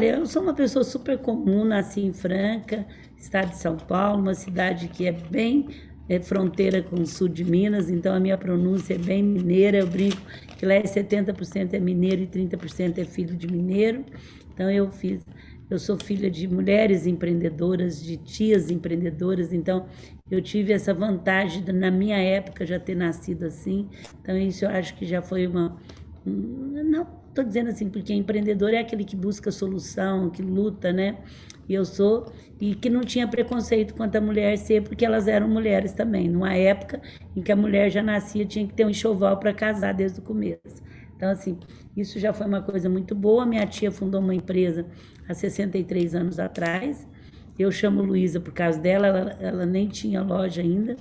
Olha, eu sou uma pessoa super comum, nasci em Franca, estado de São Paulo, uma cidade que é bem fronteira com o sul de Minas, então a minha pronúncia é bem mineira, eu brinco que lá 70% é mineiro e 30% é filho de mineiro. Então eu sou filha de mulheres empreendedoras, de tias empreendedoras, então eu tive essa vantagem na minha época já ter nascido assim. Então isso eu acho que já foi não estou dizendo assim, porque empreendedor é aquele que busca solução, que luta, né? E eu sou, e que não tinha preconceito quanto a mulher ser, porque elas eram mulheres também, numa época em que a mulher já nascia, tinha que ter um enxoval para casar desde o começo. Então, assim, isso já foi uma coisa muito boa. Minha tia fundou uma empresa há 63 anos atrás. Eu chamo Luísa por causa dela, ela nem tinha loja ainda.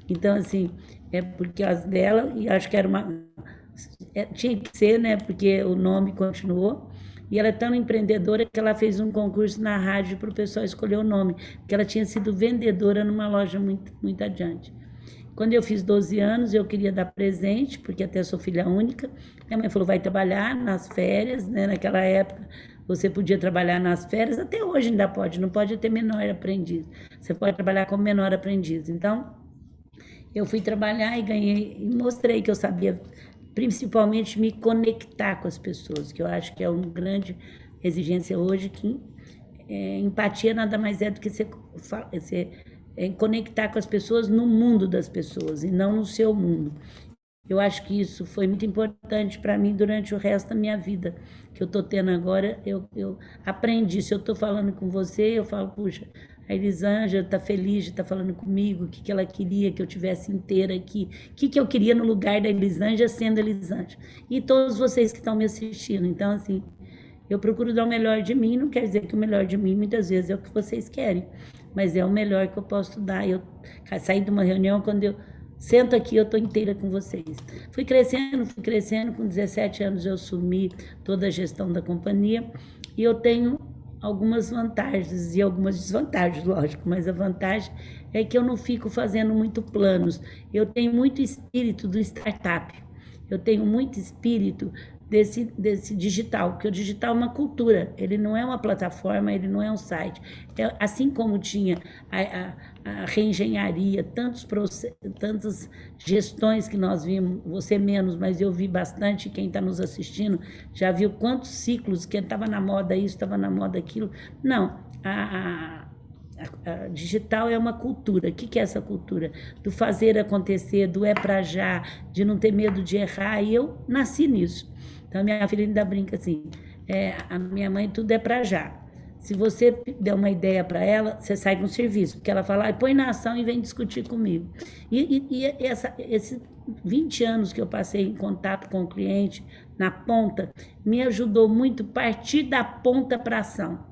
Então, assim, é por causa dela, e acho que tinha que ser, né? Porque o nome continuou. E ela é tão empreendedora que ela fez um concurso na rádio para o pessoal escolher o nome, porque ela tinha sido vendedora numa loja muito, muito adiante. Quando eu fiz 12 anos, eu queria dar presente, porque até sou filha única. Minha mãe falou, vai trabalhar nas férias, né? Naquela época, você podia trabalhar nas férias, até hoje ainda pode, não pode ter menor aprendiz. Você pode trabalhar como menor aprendiz. Então, eu fui trabalhar e ganhei, e mostrei que eu sabia, principalmente, me conectar com as pessoas, que eu acho que é uma grande exigência hoje, que empatia nada mais é do que você conectar com as pessoas no mundo das pessoas e não no seu mundo. Eu acho que isso foi muito importante para mim durante o resto da minha vida, que eu estou tendo agora. Eu aprendi, se eu estou falando com você, eu falo, puxa, a Elisângela está feliz de estar falando comigo, o que ela queria que eu tivesse inteira aqui, o que eu queria no lugar da Elisângela sendo Elisângela. E todos vocês que estão me assistindo. Então, assim, eu procuro dar o melhor de mim, não quer dizer que o melhor de mim muitas vezes é o que vocês querem, mas é o melhor que eu posso dar. Eu saí de uma reunião, quando eu sento aqui, eu estou inteira com vocês. Fui crescendo, com 17 anos eu assumi toda a gestão da companhia, e eu tenho algumas vantagens e algumas desvantagens, lógico, mas a vantagem é que eu não fico fazendo muito planos. Eu tenho muito espírito do startup, eu tenho muito espírito desse digital, porque o digital é uma cultura, ele não é uma plataforma, ele não é um site. Assim como tinha a reengenharia, tantas gestões que nós vimos, você menos, mas eu vi bastante, quem está nos assistindo já viu quantos ciclos, que estava na moda isso, estava na moda aquilo. Não, a digital é uma cultura. O que é essa cultura? Do fazer acontecer, do é para já, de não ter medo de errar, e eu nasci nisso. Então, a minha filha ainda brinca assim, a minha mãe tudo é para já. Se você der uma ideia para ela, você sai com serviço, porque ela fala, põe na ação e vem discutir comigo. Esses 20 anos que eu passei em contato com o cliente, na ponta, me ajudou muito partir da ponta para a ação,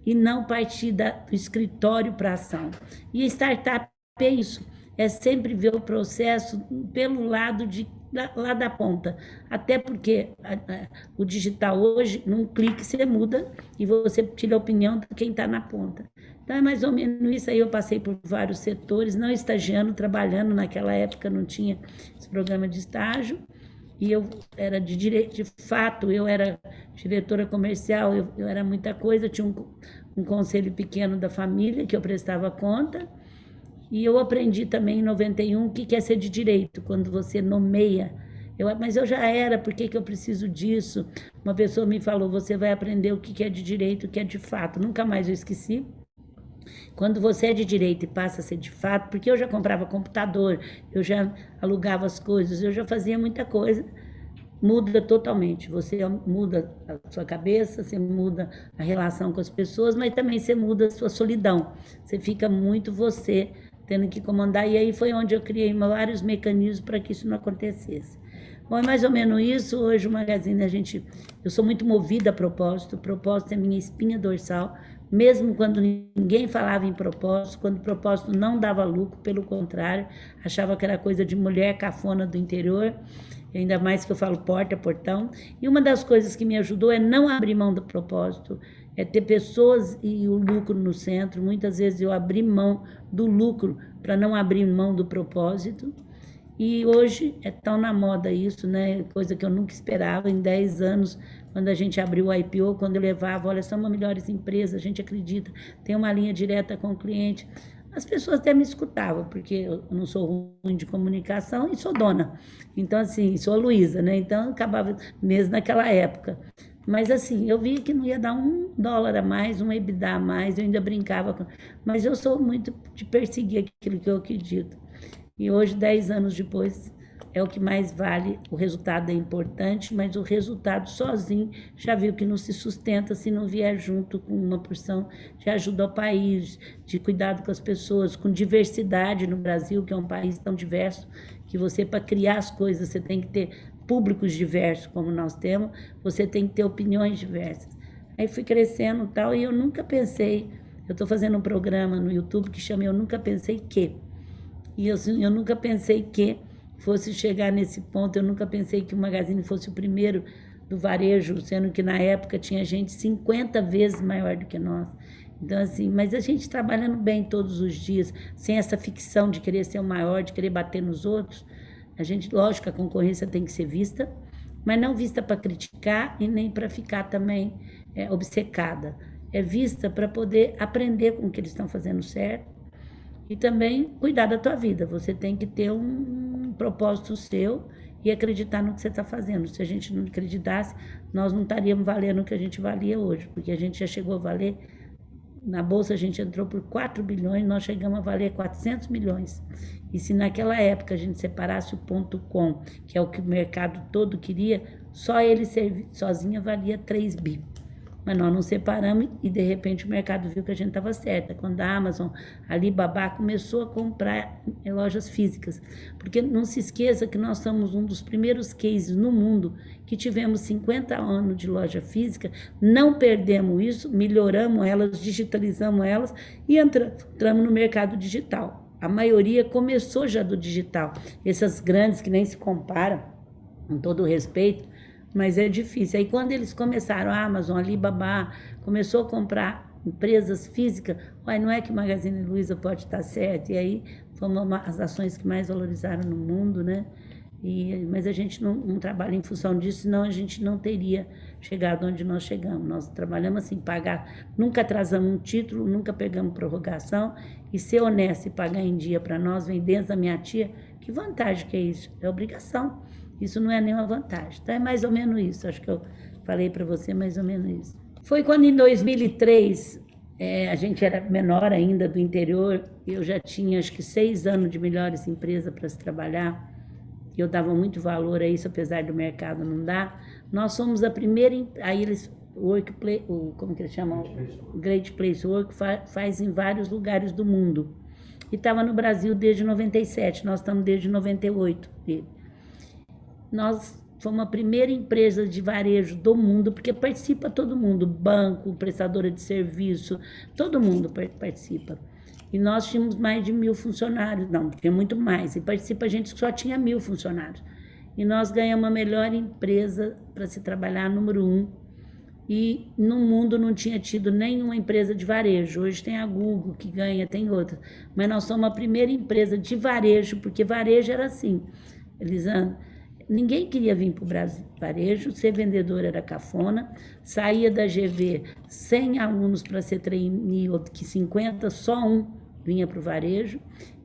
e não partir do escritório para a ação. E startup é isso, é sempre ver o processo pelo lado lá da ponta, até porque o digital hoje, num clique você muda e você tira a opinião de quem está na ponta. Então é mais ou menos isso aí. Eu passei por vários setores, não estagiando, trabalhando. Naquela época não tinha esse programa de estágio, e eu era de direito, de fato, eu era diretora comercial, eu era muita coisa, tinha um conselho pequeno da família que eu prestava conta. E eu aprendi também em 91 o que é ser de direito, quando você nomeia. Mas eu já era, por que eu preciso disso? Uma pessoa me falou, você vai aprender o que é de direito, o que é de fato. Nunca mais eu esqueci. Quando você é de direito e passa a ser de fato, porque eu já comprava computador, eu já alugava as coisas, eu já fazia muita coisa, muda totalmente. Você muda a sua cabeça, você muda a relação com as pessoas, mas também você muda a sua solidão. Você fica muito você, tendo que comandar, e aí foi onde eu criei vários mecanismos para que isso não acontecesse. Bom, é mais ou menos isso. Hoje o Magazine, eu sou muito movida a propósito. O propósito é minha espinha dorsal, mesmo quando ninguém falava em propósito, quando o propósito não dava lucro, pelo contrário, achava que era coisa de mulher cafona do interior, ainda mais que eu falo porta, portão. E uma das coisas que me ajudou é não abrir mão do propósito, é ter pessoas e o lucro no centro. Muitas vezes eu abri mão do lucro para não abrir mão do propósito. E hoje é tão na moda isso, né? Coisa que eu nunca esperava em 10 anos, quando a gente abriu o IPO, quando eu levava, olha, somos as melhores empresas, a gente acredita, tem uma linha direta com o cliente. As pessoas até me escutavam, porque eu não sou ruim de comunicação e sou dona. Então, assim, sou a Luísa, né? Então, acabava mesmo naquela época. Mas, assim, eu via que não ia dar $1 a mais, um EBITDA a mais, eu ainda brincava com... Mas eu sou muito de perseguir aquilo que eu acredito. E hoje, 10 anos depois, é o que mais vale. O resultado é importante, mas o resultado sozinho já viu que não se sustenta se não vier junto com uma porção de ajuda ao país, de cuidado com as pessoas, com diversidade no Brasil, que é um país tão diverso, que você, para criar as coisas, você tem que ter públicos diversos, como nós temos, você tem que ter opiniões diversas. Aí fui crescendo e tal, e eu nunca pensei, eu estou fazendo um programa no YouTube que chama Eu Nunca Pensei Que, e eu nunca pensei que fosse chegar nesse ponto, eu nunca pensei que o Magazine fosse o primeiro do varejo, sendo que na época tinha gente 50 vezes maior do que nós. Então, assim, mas a gente trabalhando bem todos os dias, sem essa ficção de querer ser o maior, de querer bater nos outros, a gente, lógico, a concorrência tem que ser vista, mas não vista para criticar e nem para ficar também obcecada. É vista para poder aprender com o que eles estão fazendo certo e também cuidar da tua vida. Você tem que ter um propósito seu e acreditar no que você está fazendo. Se a gente não acreditasse, nós não estaríamos valendo o que a gente valia hoje, porque a gente já chegou a valer, na Bolsa a gente entrou por 4 bilhões, nós chegamos a valer 400 milhões. E se naquela época a gente separasse o ponto .com, que é o que o mercado todo queria, só ele sozinho valia 3 bi. Mas nós não separamos e, de repente, o mercado viu que a gente estava certa. Quando a Amazon, a Alibaba, começou a comprar lojas físicas. Porque não se esqueça que nós somos um dos primeiros cases no mundo que tivemos 50 anos de loja física, não perdemos isso, melhoramos elas, digitalizamos elas e entramos no mercado digital. A maioria começou já do digital. Essas grandes que nem se comparam, com todo o respeito, mas é difícil. Aí quando eles começaram, a Amazon, a Alibaba, começou a comprar empresas físicas, não é que o Magazine Luiza pode estar certo, e aí foram as ações que mais valorizaram no mundo, né? Mas a gente não trabalha em função disso, senão a gente não teria chegado onde nós chegamos. Nós trabalhamos assim, pagar, nunca atrasamos um título, nunca pegamos prorrogação, e ser honesto e pagar em dia para nós, vem desde a minha tia, que vantagem que é isso? É obrigação. Isso não é nenhuma vantagem. Então é mais ou menos isso. Acho que eu falei para você mais ou menos isso. Foi quando em 2003, a gente era menor ainda, do interior, eu já tinha acho que 6 anos de melhores empresas para se trabalhar. Eu dava muito valor a isso, apesar do mercado não dar. Nós somos a primeira, aí eles, como que eles chamam? Great Place Work, faz em vários lugares do mundo. E estava no Brasil desde 97, nós estamos desde 98 dele. Nós fomos a primeira empresa de varejo do mundo, porque participa todo mundo, banco, prestadora de serviço, todo mundo participa. E nós tínhamos mais de 1.000 funcionários, não, tinha muito mais, e participa gente que só tinha 1.000 funcionários. E nós ganhamos a melhor empresa para se trabalhar, número 1, e no mundo não tinha tido nenhuma empresa de varejo. Hoje tem a Google que ganha, tem outras, mas nós somos a primeira empresa de varejo, porque varejo era assim, Elisandra, ninguém queria vir para o Brasil. Varejo, ser vendedor era cafona, saía da GV 100 alunos para ser trainee, que 50, só um vinha para o varejo,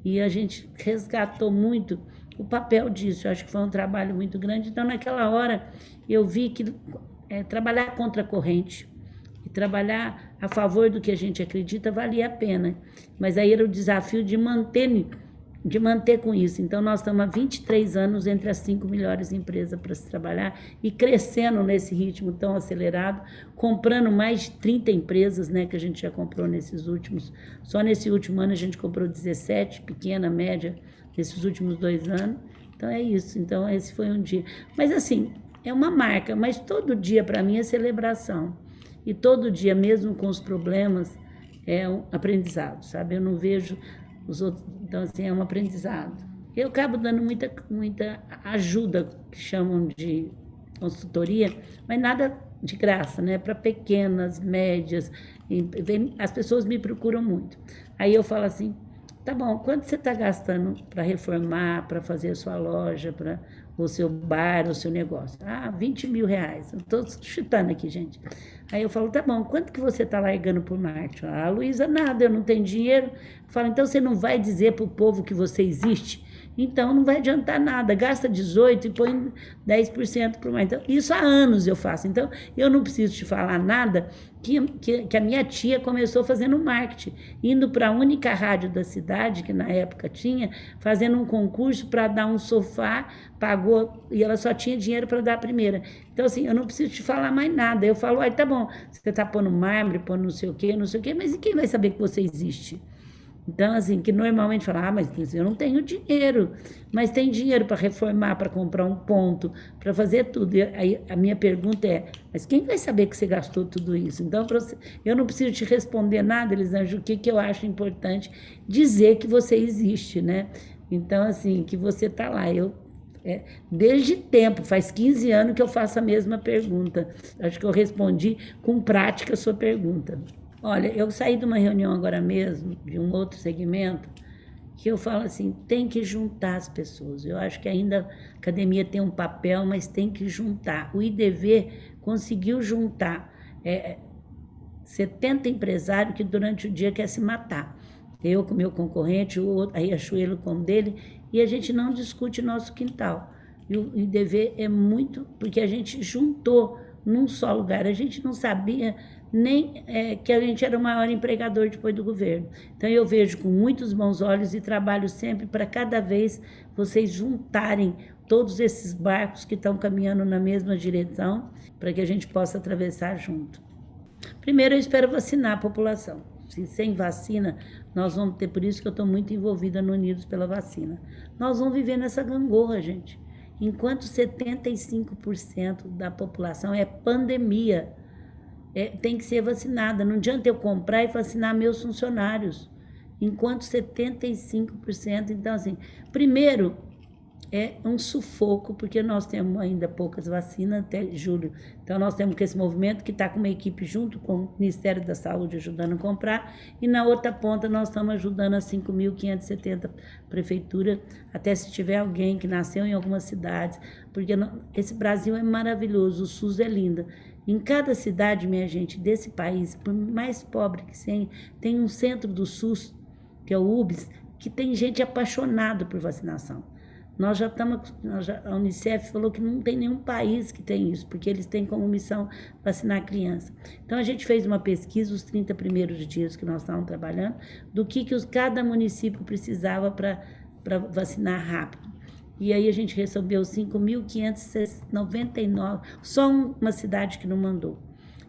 e a gente resgatou muito o papel disso. Eu acho que foi um trabalho muito grande. Então, naquela hora, eu vi que trabalhar contra a corrente e trabalhar a favor do que a gente acredita valia a pena. Mas aí era o desafio de manter com isso. Então, nós estamos há 23 anos entre as 5 melhores empresas para se trabalhar e crescendo nesse ritmo tão acelerado, comprando mais de 30 empresas, né, que a gente já comprou nesses últimos, só nesse último ano a gente comprou 17, pequena, média, nesses últimos 2 anos. Então, é isso. Então, esse foi um dia. Mas, assim, é uma marca, mas todo dia, para mim, é celebração. E todo dia, mesmo com os problemas, é um aprendizado, sabe? Eu não vejo os outros, então, assim, é um aprendizado. Eu acabo dando muita ajuda, que chamam de consultoria, mas nada de graça, né? Para pequenas, médias, as pessoas me procuram muito. Aí eu falo assim, tá bom, quanto você está gastando para reformar, para fazer a sua loja, para o seu bar, o seu negócio? Ah, 20 mil reais. Eu estou chutando aqui, gente. Aí eu falo, tá bom, quanto que você está largando por marketing? Ah, Luísa, nada, eu não tenho dinheiro. Eu falo, então você não vai dizer para o povo que você existe? Então não vai adiantar nada, gasta 18 e põe 10% para o marketing. Então, isso há anos eu faço. Então eu não preciso te falar nada que a minha tia começou fazendo marketing, indo para a única rádio da cidade, que na época tinha, fazendo um concurso para dar um sofá, pagou, e ela só tinha dinheiro para dar a primeira. Então, assim, eu não preciso te falar mais nada. Eu falo, tá bom, você está pondo mármore, pondo não sei o quê, mas e quem vai saber que você existe? Então, assim, que normalmente fala, mas eu não tenho dinheiro, mas tem dinheiro para reformar, para comprar um ponto, para fazer tudo. E aí a minha pergunta é, mas quem vai saber que você gastou tudo isso? Então, eu não preciso te responder nada, Elisângela, o que eu acho importante dizer que você existe, né? Então, assim, que você está lá. Desde tempo, faz 15 anos que eu faço a mesma pergunta. Acho que eu respondi com prática a sua pergunta. Olha, eu saí de uma reunião agora mesmo, de um outro segmento, que eu falo assim, tem que juntar as pessoas. Eu acho que ainda a academia tem um papel, mas tem que juntar. O IDV conseguiu juntar 70 empresários que durante o dia quer se matar. Eu com meu concorrente, o outro, a Riachuelo com o dele, e a gente não discute nosso quintal. E o IDV é muito, porque a gente juntou num só lugar, a gente não sabia nem que a gente era o maior empregador depois do governo. Então eu vejo com muitos bons olhos e trabalho sempre para cada vez vocês juntarem todos esses barcos que estão caminhando na mesma direção, para que a gente possa atravessar junto. Primeiro eu espero vacinar a população. Se sem vacina, nós vamos ter, por isso que eu estou muito envolvida no Unidos pela Vacina. Nós vamos viver nessa gangorra, gente. Enquanto 75% da população é pandemia, tem que ser vacinada. Não adianta eu comprar e vacinar meus funcionários. Enquanto 75%. Então, assim, primeiro, é um sufoco, porque nós temos ainda poucas vacinas até julho. Então, nós temos esse movimento que está com uma equipe junto com o Ministério da Saúde ajudando a comprar, e na outra ponta nós estamos ajudando as 5.570 prefeituras, até se tiver alguém que nasceu em algumas cidades, porque esse Brasil é maravilhoso, o SUS é lindo. Em cada cidade, minha gente, desse país, por mais pobre que seja, tem um centro do SUS, que é o UBS, que tem gente apaixonada por vacinação. A Unicef falou que não tem nenhum país que tem isso, porque eles têm como missão vacinar a criança. Então, a gente fez uma pesquisa, os 30 primeiros dias que nós estávamos trabalhando, do que cada município precisava para vacinar rápido. E aí a gente recebeu 5.599, só uma cidade que não mandou.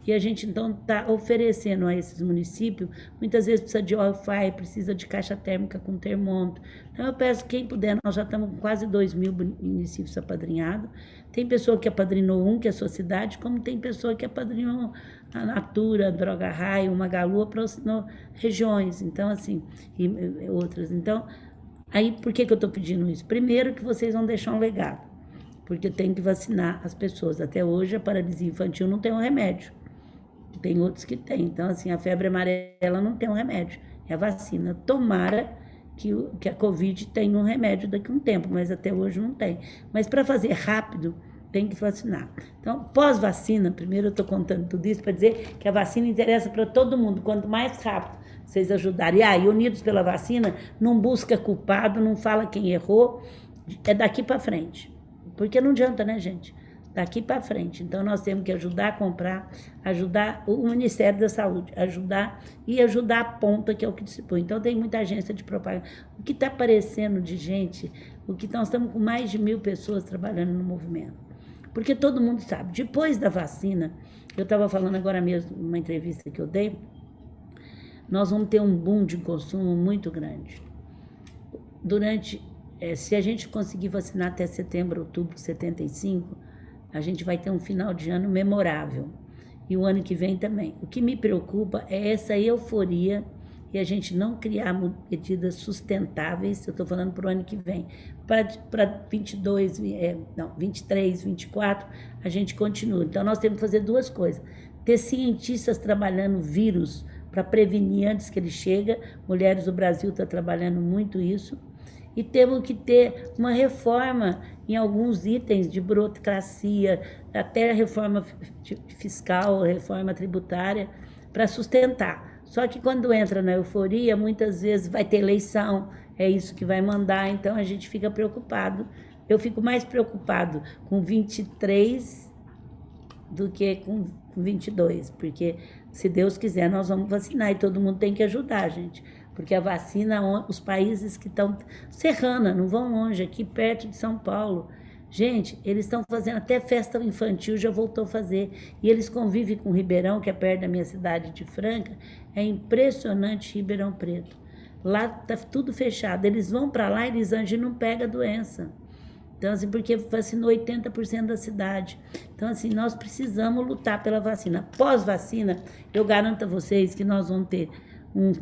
E a gente, então, está oferecendo a esses municípios, muitas vezes precisa de Wi-Fi, precisa de caixa térmica com termômetro. Então, eu peço quem puder, nós já estamos com quase 2.000 municípios apadrinhados. Tem pessoa que apadrinou um, que é a sua cidade, como tem pessoa que apadrinou a Natura, a Droga Raio, uma Galua, para regiões, então, assim, e outras. Então, aí, por que eu estou pedindo isso? Primeiro, que vocês vão deixar um legado, porque tem que vacinar as pessoas. Até hoje, a paralisia infantil não tem um remédio. Tem outros que tem. Então, assim, a febre amarela não tem um remédio, é a vacina. Tomara que a Covid tenha um remédio daqui a um tempo, mas até hoje não tem. Mas para fazer rápido, tem que vacinar. Então, pós-vacina, primeiro eu estou contando tudo isso para dizer que a vacina interessa para todo mundo. Quanto mais rápido vocês ajudarem. E Unidos pela Vacina não busca culpado, não fala quem errou, é daqui para frente. Porque não adianta, né, gente? Daqui para frente. Então, nós temos que ajudar a comprar, ajudar o Ministério da Saúde, ajudar a ponta, que é o que distribui. Então, tem muita agência de propaganda. O que está aparecendo de gente, nós estamos com mais de 1.000 pessoas trabalhando no movimento. Porque todo mundo sabe, depois da vacina, eu estava falando agora mesmo, numa entrevista que eu dei, nós vamos ter um boom de consumo muito grande. Se a gente conseguir vacinar até setembro, outubro de 75, a gente vai ter um final de ano memorável. E o ano que vem também. O que me preocupa é essa euforia e a gente não criar medidas sustentáveis, eu estou falando para o ano que vem. Para 23, 24, a gente continua. Então, nós temos que fazer duas coisas. Ter cientistas trabalhando vírus para prevenir antes que ele chegue. Mulheres do Brasil estão trabalhando muito isso. E temos que ter uma reforma em alguns itens de burocracia, até reforma fiscal, reforma tributária, para sustentar. Só que quando entra na euforia, muitas vezes vai ter eleição, é isso que vai mandar, então a gente fica preocupado. Eu fico mais preocupado com 23 do que com 22, porque se Deus quiser nós vamos vacinar e todo mundo tem que ajudar, gente. Porque a vacina, os países que estão... Serrana, não vão longe, aqui perto de São Paulo. Gente, eles estão fazendo até festa infantil, já voltou a fazer. E eles convivem com Ribeirão, que é perto da minha cidade de Franca. É impressionante Ribeirão Preto. Lá está tudo fechado. Eles vão para lá e eles e não pegam a doença. Então, assim, porque vacinou 80% da cidade. Então, assim, nós precisamos lutar pela vacina. Pós-vacina, eu garanto a vocês que nós vamos ter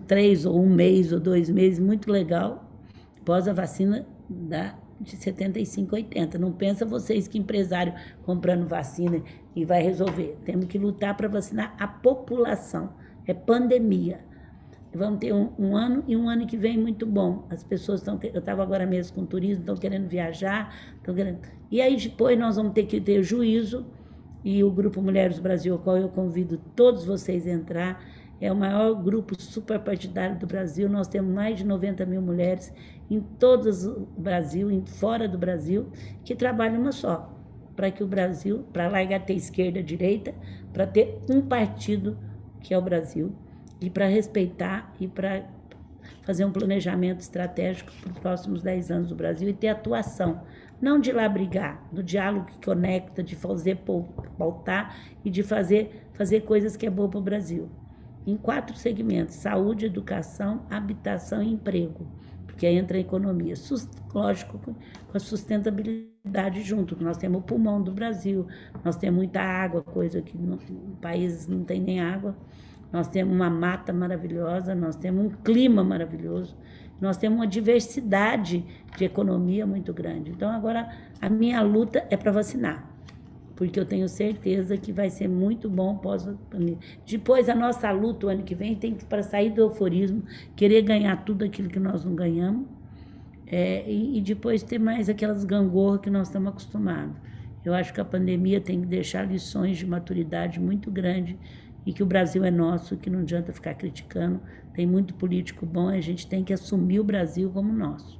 3 ou 1 mês ou 2 meses muito legal após a vacina de 75, 80. Não pensa vocês que empresário comprando vacina e vai resolver. Temos que lutar para vacinar a população. É pandemia. Vamos ter um ano e um ano que vem muito bom. As pessoas estão... Eu estava agora mesmo com turismo, estão querendo viajar. E aí depois nós vamos ter que ter juízo. E o Grupo Mulheres do Brasil, ao qual eu convido todos vocês a entrar, é o maior grupo superpartidário do Brasil. Nós temos mais de 90 mil mulheres em todo o Brasil, fora do Brasil, que trabalham uma só. Para que o Brasil, para largar ter esquerda, direita, para ter um partido, que é o Brasil, e para respeitar e para fazer um planejamento estratégico para os próximos 10 anos do Brasil e ter atuação. Não de lá brigar, do diálogo que conecta, de fazer pautar e de fazer coisas que é boa para o Brasil. Em 4 segmentos: saúde, educação, habitação e emprego, porque aí entra a economia. Lógico, com a sustentabilidade junto. Nós temos o pulmão do Brasil, nós temos muita água, coisa que no países não tem nem água. Nós temos uma mata maravilhosa, nós temos um clima maravilhoso, nós temos uma diversidade de economia muito grande. Então, agora, a minha luta é para vacinar, porque eu tenho certeza que vai ser muito bom pós-pandemia. Depois, a nossa luta, o ano que vem, tem que, para sair do euforismo, querer ganhar tudo aquilo que nós não ganhamos, e depois ter mais aquelas gangorras que nós estamos acostumados. Eu acho que a pandemia tem que deixar lições de maturidade muito grandes, e que o Brasil é nosso, que não adianta ficar criticando. Tem muito político bom, a gente tem que assumir o Brasil como nosso.